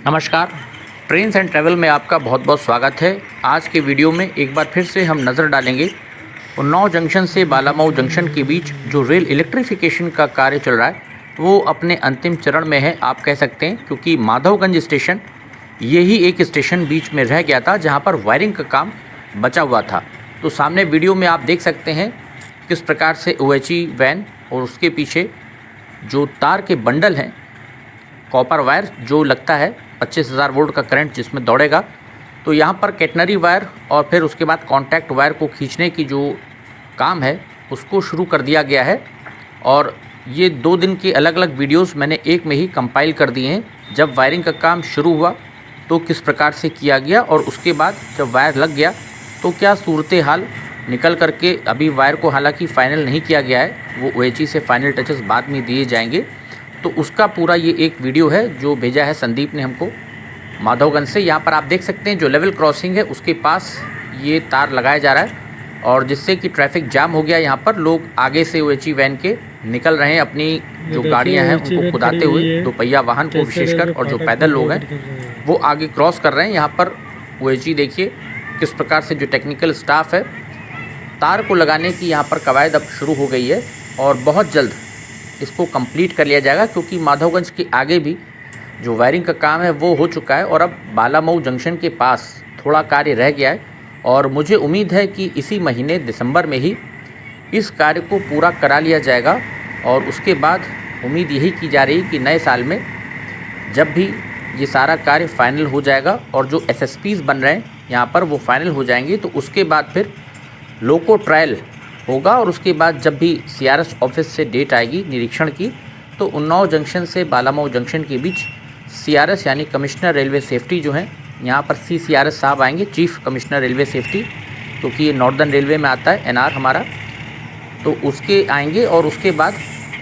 नमस्कार। Trains and travel में आपका बहुत बहुत स्वागत है। आज के वीडियो में एक बार फिर से हम नज़र डालेंगे उन्नाव जंक्शन से बालामऊ जंक्शन के बीच जो रेल इलेक्ट्रिफिकेशन का कार्य चल रहा है वो अपने अंतिम चरण में है, आप कह सकते हैं, क्योंकि माधवगंज स्टेशन यही एक स्टेशन बीच में रह गया था जहाँ पर वायरिंग का काम बचा हुआ था। तो सामने वीडियो में आप देख सकते हैं किस प्रकार से OHE वैन और उसके पीछे जो तार के बंडल हैं, कॉपर वायर जो लगता है 25,000 वोल्ट का करंट जिसमें दौड़ेगा, तो यहाँ पर कैटनरी वायर और फिर उसके बाद कॉन्टैक्ट वायर को खींचने की जो काम है उसको शुरू कर दिया गया है। और ये 2 दिन के अलग अलग वीडियोस मैंने एक में ही कंपाइल कर दिए हैं। जब वायरिंग का काम शुरू हुआ तो किस प्रकार से किया गया और उसके बाद जब वायर लग गया तो क्या सूरत हाल निकल करके, अभी वायर को हालांकि फ़ाइनल नहीं किया गया है, वो OHE से फाइनल टचेस बाद में दिए जाएंगे। तो उसका पूरा ये एक वीडियो है जो भेजा है संदीप ने हमको माधवगंज से। यहाँ पर आप देख सकते हैं जो लेवल क्रॉसिंग है उसके पास ये तार लगाया जा रहा है और जिससे कि ट्रैफिक जाम हो गया। यहाँ पर लोग आगे से OHE वैन के निकल रहे हैं, अपनी जो गाड़ियाँ हैं उनको खुदाते हुए, 2 पहिया वाहन को विशेषकर, और जो पैदल लोग हैं वो आगे क्रॉस कर रहे हैं। यहाँ पर OHE देखिए किस प्रकार से जो टेक्निकल स्टाफ है, तार को लगाने की यहाँ पर कवायद अब शुरू हो गई है और बहुत जल्द इसको कंप्लीट कर लिया जाएगा, क्योंकि माधवगंज के आगे भी जो वायरिंग का काम है वो हो चुका है और अब बालामऊ जंक्शन के पास थोड़ा कार्य रह गया है। और मुझे उम्मीद है कि इसी महीने दिसंबर में ही इस कार्य को पूरा करा लिया जाएगा और उसके बाद उम्मीद यही की जा रही है कि नए साल में जब भी ये सारा कार्य फाइनल हो जाएगा और जो SSPs बन रहे हैं यहाँ पर वो फाइनल हो जाएंगे, तो उसके बाद फिर लोको ट्रायल होगा और उसके बाद जब भी CRS ऑफिस से डेट आएगी निरीक्षण की, तो उन्नाव जंक्शन से बालामऊ जंक्शन के बीच CRS यानी कमिश्नर रेलवे सेफ्टी जो हैं, यहाँ पर CCRS साहब आएंगे, चीफ कमिश्नर रेलवे सेफ्टी, क्योंकि ये नॉर्दर्न रेलवे में आता है NR हमारा, तो उसके आएंगे और उसके बाद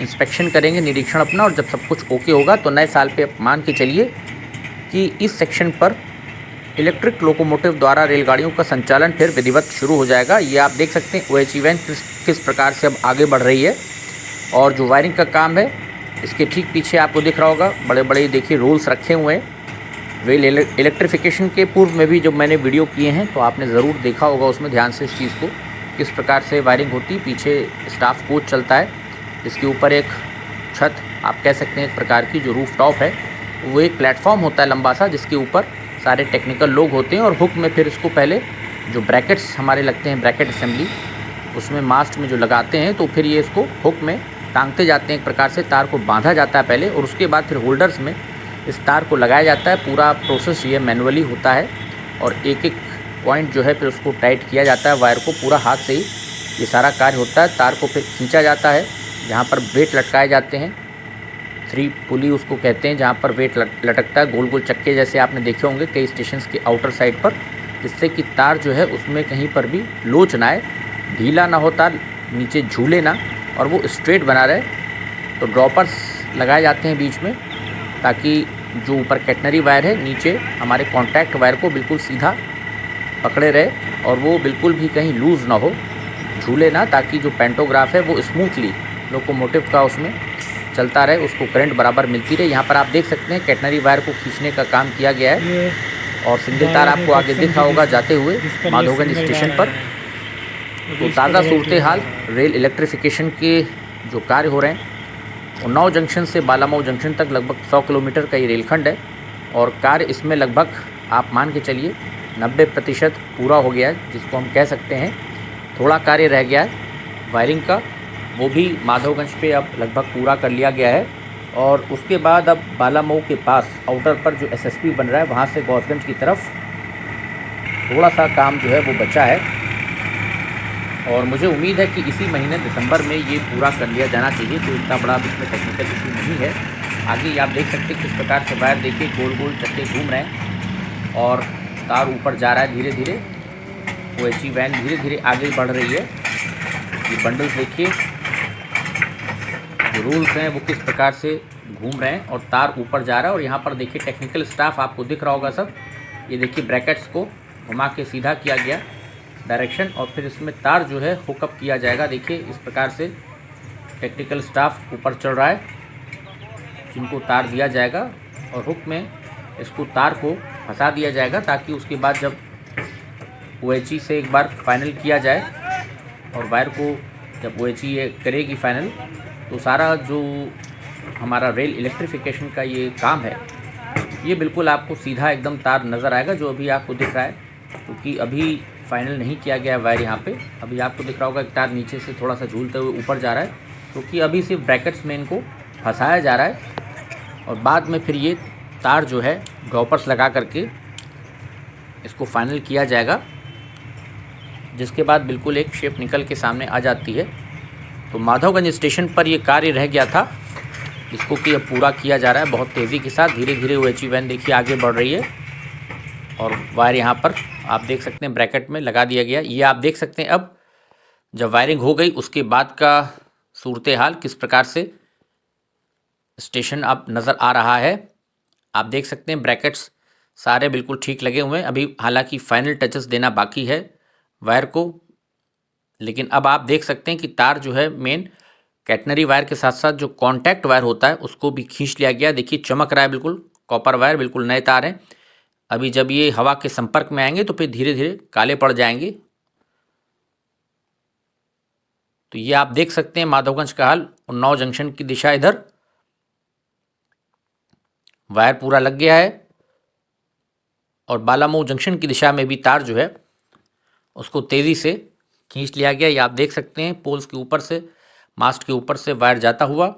इंस्पेक्शन करेंगे, निरीक्षण अपना, और जब सब कुछ ओके होगा तो नए साल पे मान के चलिए कि इस सेक्शन पर इलेक्ट्रिक लोकोमोटिव द्वारा रेलगाड़ियों का संचालन फिर विधिवत शुरू हो जाएगा। ये आप देख सकते हैं OHE वैन किस प्रकार से अब आगे बढ़ रही है। और जो वायरिंग का काम है इसके ठीक पीछे आपको दिख रहा होगा बड़े बड़े देखिए रोल्स रखे हुए हैं। रेल इलेक्ट्रिफिकेशन के पूर्व में भी जब मैंने वीडियो किए हैं तो आपने ज़रूर देखा होगा उसमें ध्यान से इस चीज़ को, किस प्रकार से वायरिंग होती है। पीछे स्टाफ कोच चलता है, इसके ऊपर एक छत आप कह सकते हैं एक प्रकार की जो रूफ टॉप है, वो एक प्लेटफॉर्म होता है लंबा सा जिसके ऊपर सारे टेक्निकल लोग होते हैं और हुक में फिर इसको पहले जो ब्रैकेट्स हमारे लगते हैं, ब्रैकेट असेंबली, उसमें मास्ट में जो लगाते हैं, तो फिर ये इसको हुक में टांगते जाते हैं, एक प्रकार से तार को बांधा जाता है पहले और उसके बाद फिर होल्डर्स में इस तार को लगाया जाता है। पूरा प्रोसेस ये मैनुअली होता है और एक एक पॉइंट जो है फिर उसको टाइट किया जाता है, वायर को पूरा हाथ से ही ये सारा कार्य होता है। तार को फिर खींचा जाता है, जहाँ पर वेट लटकाए जाते हैं, 3 पुली उसको कहते हैं, जहाँ पर वेट लटकता है गोल गोल चक्के जैसे आपने देखे होंगे कई स्टेशंस के आउटर साइड पर, जिससे कि तार जो है उसमें कहीं पर भी लोच ना आए, ढीला ना हो तार, नीचे झूले ना, और वो स्ट्रेट बना रहे। तो ड्रॉपर्स लगाए जाते हैं बीच में ताकि जो ऊपर कैटनरी वायर है नीचे हमारे कॉन्टैक्ट वायर को बिल्कुल सीधा पकड़े रहे और वो बिल्कुल भी कहीं लूज़ ना हो, झूले ना, ताकि जो पेंटोग्राफ है वो स्मूथली लोकोमोटिव का उसमें चलता रहे, उसको करंट बराबर मिलती रहे। यहाँ पर आप देख सकते हैं कैटनरी वायर को खींचने का काम किया गया है और सिंगल तार आपको आगे दिख रहा होगा जाते हुए माधवगंज स्टेशन पर। तो ताज़ा सूरत हाल रेल इलेक्ट्रिफिकेशन के जो कार्य हो रहे हैं, उन्नाव जंक्शन से बालामऊ जंक्शन तक लगभग 100 किलोमीटर का ये रेलखंड है और कार्य इसमें लगभग आप मान के चलिए 90% पूरा हो गया है, जिसको हम कह सकते हैं थोड़ा कार्य रह गया है वायरिंग का, वो भी माधवगंज पे अब लगभग पूरा कर लिया गया है। और उसके बाद अब बालामऊ के पास आउटर पर जो SSP बन रहा है वहाँ से गौसगंज की तरफ थोड़ा सा काम जो है वो बचा है और मुझे उम्मीद है कि इसी महीने दिसंबर में ये पूरा कर लिया जाना चाहिए। तो इतना बड़ा इसमें टेक्निकल इशू नहीं है। आगे आप देख सकते हैं किस प्रकार से वायर देखिए गोल गोल चक्के घूम रहे हैं और तार ऊपर जा रहा है धीरे धीरे। OHE वैन धीरे धीरे आगे बढ़ रही है। ये बंडल्स देखिए, जो रूल्स हैं वो किस प्रकार से घूम रहे हैं और तार ऊपर जा रहा है। और यहाँ पर देखिए टेक्निकल स्टाफ आपको दिख रहा होगा सब, ये देखिए ब्रैकेट्स को घुमा के सीधा किया गया डायरेक्शन और फिर इसमें तार जो है हुकअप किया जाएगा। देखिए इस प्रकार से टेक्निकल स्टाफ ऊपर चढ़ रहा है, जिनको तार दिया जाएगा और हुक में इसको तार को फंसा दिया जाएगा, ताकि उसके बाद जब OHE से एक बार फाइनल किया जाए और वायर को जब OHE करेगी फाइनल, तो सारा जो हमारा रेल इलेक्ट्रिफिकेशन का ये काम है ये बिल्कुल आपको सीधा एकदम तार नज़र आएगा, जो अभी आपको दिख रहा है, क्योंकि अभी फाइनल नहीं किया गया वायर यहाँ पे। अभी आपको दिख रहा होगा कि तार नीचे से थोड़ा सा झूलते हुए ऊपर जा रहा है, क्योंकि अभी सिर्फ ब्रैकेट्स में इनको फंसाया जा रहा है और बाद में फिर ये तार जो है ड्रॉपर्स लगा करके इसको फाइनल किया जाएगा, जिसके बाद बिल्कुल एक शेप निकल के सामने आ जाती है। तो माधवगंज स्टेशन पर ये कार्य रह गया था, जिसको कि अब पूरा किया जा रहा है बहुत तेज़ी के साथ। धीरे धीरे OHE वैन देखिए आगे बढ़ रही है और वायर यहाँ पर आप देख सकते हैं ब्रैकेट में लगा दिया गया। ये आप देख सकते हैं अब जब वायरिंग हो गई उसके बाद का सूरत हाल किस प्रकार से स्टेशन अब नज़र आ रहा है। आप देख सकते हैं ब्रैकेट्स सारे बिल्कुल ठीक लगे हुए हैं। अभी हालांकि फाइनल टचेस देना बाकी है वायर को, लेकिन अब आप देख सकते हैं कि तार जो है मेन कैटनरी वायर के साथ साथ जो कॉन्टैक्ट वायर होता है उसको भी खींच लिया गया। देखिए चमक रहा है बिल्कुल, कॉपर वायर बिल्कुल नए तार हैं। अभी जब ये हवा के संपर्क में आएंगे तो फिर धीरे धीरे काले पड़ जाएंगे। तो ये आप देख सकते हैं माधवगंज का हाल। उन्नाव जंक्शन की दिशा इधर वायर पूरा लग गया है और बालामऊ जंक्शन की दिशा में भी तार जो है उसको तेज़ी से खींच लिया गया। ये आप देख सकते हैं पोल्स के ऊपर से, मास्ट के ऊपर से वायर जाता हुआ।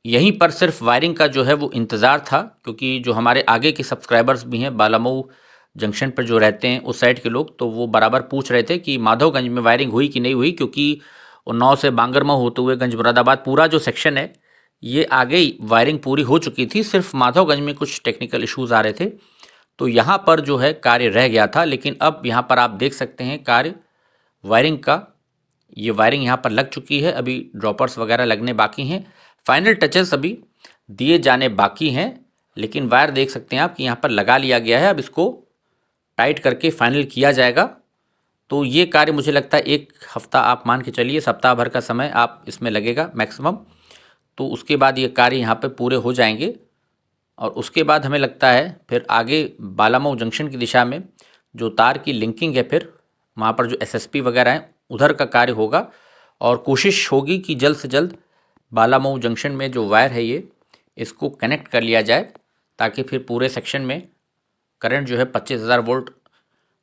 यहीं पर सिर्फ वायरिंग का जो है वो इंतज़ार था, क्योंकि जो हमारे आगे के सब्सक्राइबर्स भी हैं बालामऊ जंक्शन पर जो रहते हैं उस साइड के लोग, तो वो बराबर पूछ रहे थे कि माधवगंज में वायरिंग हुई कि नहीं हुई, क्योंकि उन्नाव से बांगरमऊ होते हुए गंज मुरादाबाद पूरा जो सेक्शन है ये आगे ही वायरिंग पूरी हो चुकी थी। सिर्फ माधवगंज में कुछ टेक्निकल इश्यूज़ आ रहे थे, तो यहाँ पर जो है कार्य रह गया था। लेकिन अब यहाँ पर आप देख सकते हैं कार्य वायरिंग का, ये वायरिंग यहाँ पर लग चुकी है। अभी ड्रॉपर्स वगैरह लगने बाकी हैं, फाइनल टचेस अभी दिए जाने बाकी हैं, लेकिन वायर देख सकते हैं आप कि यहाँ पर लगा लिया गया है। अब इसको टाइट करके फाइनल किया जाएगा। तो ये कार्य मुझे लगता है 1 हफ्ता आप मान के चलिए, सप्ताह भर का समय आप इसमें लगेगा मैक्सिमम। तो उसके बाद ये कार्य यहाँ पे पूरे हो जाएंगे और उसके बाद हमें लगता है फिर आगे बालामऊ जंक्शन की दिशा में जो तार की लिंकिंग है, फिर वहाँ पर जो SSP वगैरह हैं उधर का कार्य होगा और कोशिश होगी कि जल्द से जल्द बालामऊ जंक्शन में जो वायर है ये इसको कनेक्ट कर लिया जाए, ताकि फिर पूरे सेक्शन में करंट जो है 25,000 वोल्ट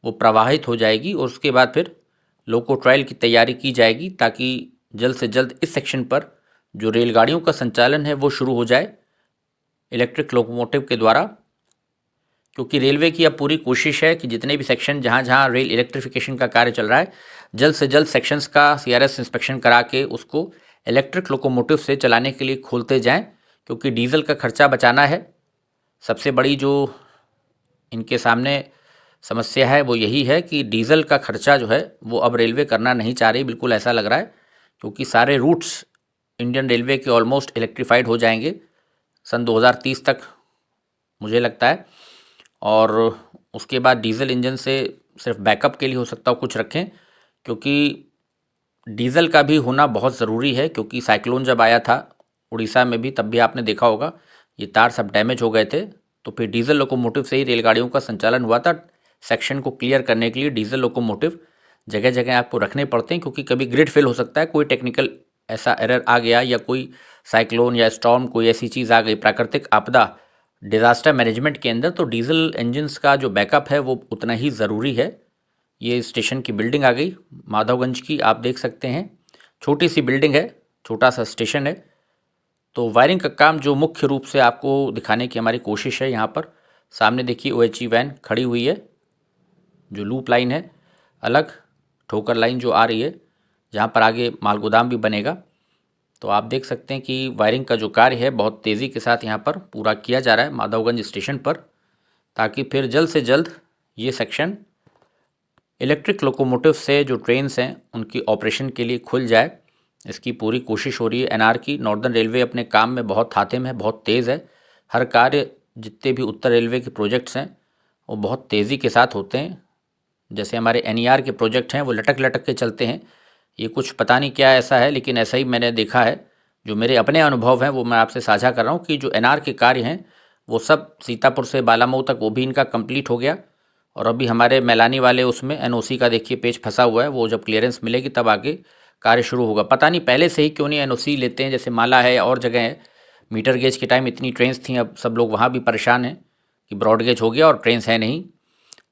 वो प्रवाहित हो जाएगी और उसके बाद फिर लोको ट्रायल की तैयारी की जाएगी, ताकि जल्द से जल्द इस सेक्शन पर जो रेलगाड़ियों का संचालन है वो शुरू हो जाए इलेक्ट्रिक लोकोमोटिव के द्वारा। क्योंकि रेलवे की अब पूरी कोशिश है कि जितने भी सेक्शन जहाँ जहाँ रेल इलेक्ट्रिफिकेशन का कार्य चल रहा है, जल्द से जल्द सेक्शंस का CRS इंस्पेक्शन करा के उसको इलेक्ट्रिक लोकोमोटिव से चलाने के लिए खोलते जाएं, क्योंकि डीजल का खर्चा बचाना है। सबसे बड़ी जो इनके सामने समस्या है वो यही है कि डीजल का खर्चा जो है वो अब रेलवे करना नहीं चाह रही, बिल्कुल ऐसा लग रहा है, क्योंकि सारे रूट्स इंडियन रेलवे के ऑलमोस्ट इलेक्ट्रीफाइड हो जाएंगे सन 2030 तक मुझे लगता है। और उसके बाद डीजल इंजन से सिर्फ बैकअप के लिए हो सकता हो कुछ रखें, क्योंकि डीजल का भी होना बहुत ज़रूरी है। क्योंकि साइक्लोन जब आया था उड़ीसा में भी, तब भी आपने देखा होगा ये तार सब डैमेज हो गए थे, तो फिर डीजल लोकोमोटिव से ही रेलगाड़ियों का संचालन हुआ था। सेक्शन को क्लियर करने के लिए डीजल लोकोमोटिव जगह जगह आपको रखने पड़ते हैं, क्योंकि कभी ग्रिड फेल हो सकता है, कोई टेक्निकल ऐसा एरर आ गया या कोई साइक्लोन या स्टॉर्म कोई ऐसी चीज़ आ गई, प्राकृतिक आपदा, डिज़ास्टर मैनेजमेंट के अंदर, तो डीजल इंजन्स का जो बैकअप है वो उतना ही ज़रूरी है। ये स्टेशन की बिल्डिंग आ गई माधवगंज की, आप देख सकते हैं छोटी सी बिल्डिंग है, छोटा सा स्टेशन है। तो वायरिंग का काम जो मुख्य रूप से आपको दिखाने की हमारी कोशिश है, यहाँ पर सामने देखिए OHE वैन खड़ी हुई है, जो लूप लाइन है अलग, ठोकर लाइन जो आ रही है, जहाँ पर आगे माल गोदाम भी बनेगा। तो आप देख सकते हैं कि वायरिंग का जो कार्य है बहुत तेज़ी के साथ यहाँ पर पूरा किया जा रहा है माधवगंज स्टेशन पर, ताकि फिर जल्द से जल्द ये सेक्शन इलेक्ट्रिक लोकोमोटिव से जो ट्रेन्स हैं उनकी ऑपरेशन के लिए खुल जाए। इसकी पूरी कोशिश हो रही है NR की। नॉर्दर्न रेलवे अपने काम में बहुत हातिम है, बहुत तेज़ है। हर कार्य जितने भी उत्तर रेलवे के प्रोजेक्ट्स हैं वो बहुत तेज़ी के साथ होते हैं। जैसे हमारे NER के प्रोजेक्ट हैं वो लटक लटक के चलते हैं, ये कुछ पता नहीं क्या ऐसा है, लेकिन ऐसा ही मैंने देखा है। जो मेरे अपने अनुभव हैं वो मैं आपसे साझा कर रहा हूँ कि जो एनआर के कार्य हैं वो सब सीतापुर से बालामऊ तक वो भी इनका कंप्लीट हो गया। और अभी हमारे मैलानी वाले उसमें एनओसी का देखिए पेज फंसा हुआ है, वो जब क्लियरेंस मिलेगी तब आगे कार्य शुरू होगा। पता नहीं पहले से ही क्यों नहीं एनओसी लेते हैं, जैसे माला है और जगह है। मीटर गेज के टाइम इतनी ट्रेन्स थी, अब सब लोग वहाँ भी परेशान हैं कि ब्रॉड गेज हो गया और ट्रेन्स है नहीं।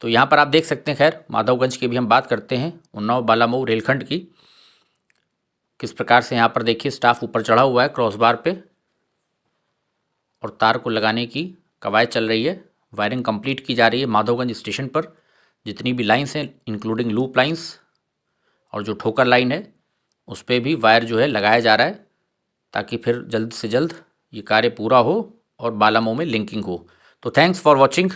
तो यहाँ पर आप देख सकते हैं। खैर माधवगंज की भी हम बात करते हैं, उन्नाव बालामऊ रेलखंड की। किस प्रकार से यहाँ पर देखिए स्टाफ ऊपर चढ़ा हुआ है क्रॉस बार पे और तार को लगाने की कवायद चल रही है। वायरिंग कंप्लीट की जा रही है माधवगंज स्टेशन पर। जितनी भी लाइंस हैं इंक्लूडिंग लूप लाइंस और जो ठोकर लाइन है उस पर भी वायर जो है लगाया जा रहा है, ताकि फिर जल्द से जल्द ये कार्य पूरा हो और बालामऊ में लिंकिंग हो। तो थैंक्स फॉर वॉचिंग।